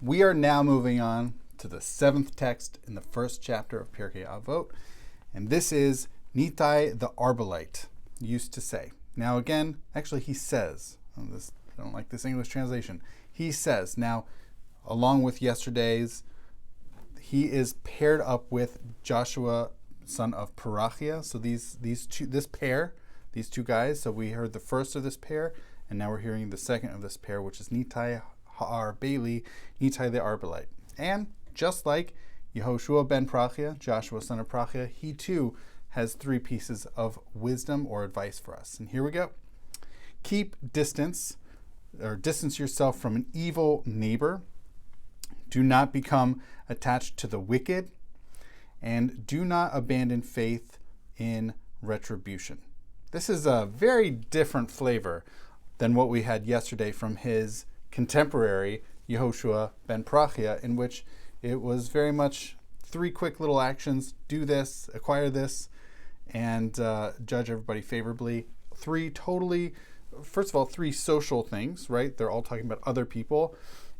We are now moving on to the seventh text in the first chapter of Pirkei Avot, and this is Nitai the Arbalite used to say. Now again, actually he says, I don't like this English translation. He says, now along with yesterday's, he is paired up with Joshua, son of Parachia. So these two guys. So we heard the first of this pair, and now we're hearing the second of this pair, which is Nitai Ha'arbeli, Nitai the Arbalite. And just like Yehoshua ben Parachia, Joshua son of Parachia, he too has three pieces of wisdom or advice for us. And here we go. Keep distance, or distance yourself from an evil neighbor. Do not become attached to the wicked, and do not abandon faith in retribution. This is a very different flavor than what we had yesterday from his contemporary, Yehoshua ben Parachia, in which it was very much three quick little actions: do this, acquire this, and judge everybody favorably. Three social things, right? They're all talking about other people.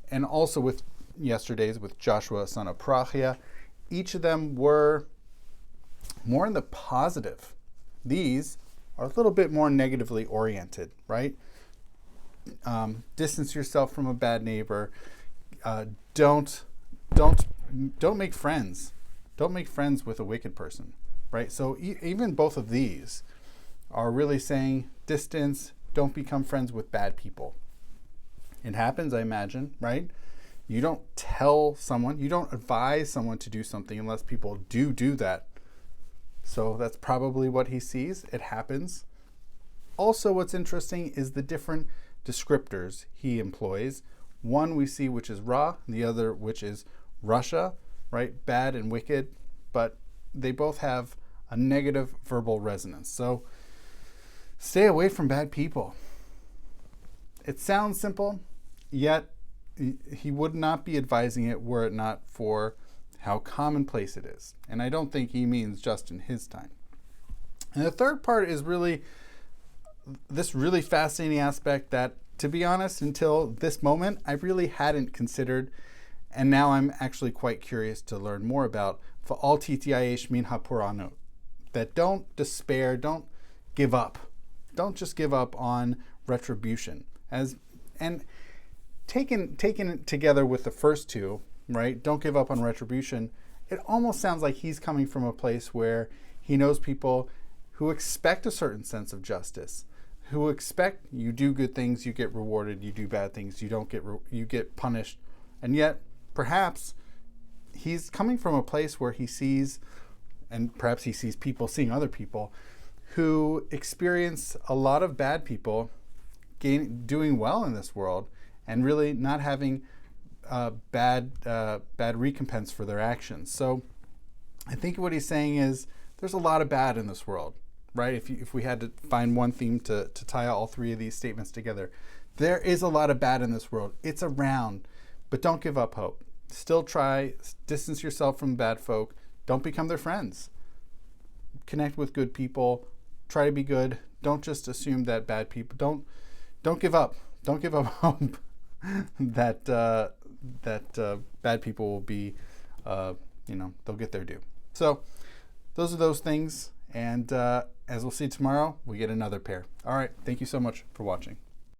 And also with yesterday's, with Joshua, son of Parachia, each of them were more in the positive. These are a little bit more negatively oriented, right? Distance yourself from a bad neighbor. Don't make friends. Don't make friends with a wicked person, right? So even both of these are really saying distance. Don't become friends with bad people. It happens, I imagine, right? You don't tell someone, you don't advise someone to do something unless people do that. So that's probably what he sees. It happens. Also, what's interesting is the different descriptors he employs. One we see which is Ra, the other which is Rasha, right? Bad and wicked, but they both have a negative verbal resonance. So stay away from bad people. It sounds simple, yet he would not be advising it were it not for how commonplace it is. And I don't think he means just in his time. And the third part is really this really fascinating aspect that, to be honest, until this moment, I really hadn't considered. And now I'm actually quite curious to learn more about. Fa'al tityayesh min hapuranot. That don't despair, don't give up. Don't just give up on retribution. Taken together with the first two, right? Don't give up on retribution. It almost sounds like he's coming from a place where he knows people who expect a certain sense of justice, who expect you do good things, you get rewarded, you do bad things, you get punished. And yet, perhaps he's coming from a place where he sees, and perhaps he sees people seeing other people who experience a lot of bad people doing well in this world, and really not having bad recompense for their actions. So I think what he's saying is there's a lot of bad in this world, right? If we had to find one theme to tie all three of these statements together, there is a lot of bad in this world. It's around, but don't give up hope. Still try, distance yourself from bad folk. Don't become their friends. Connect with good people. Try to be good. Don't just assume that bad people, don't give up. Don't give up hope that bad people will be, they'll get their due. So those are those things. And as we'll see tomorrow, we get another pair. All right. Thank you so much for watching.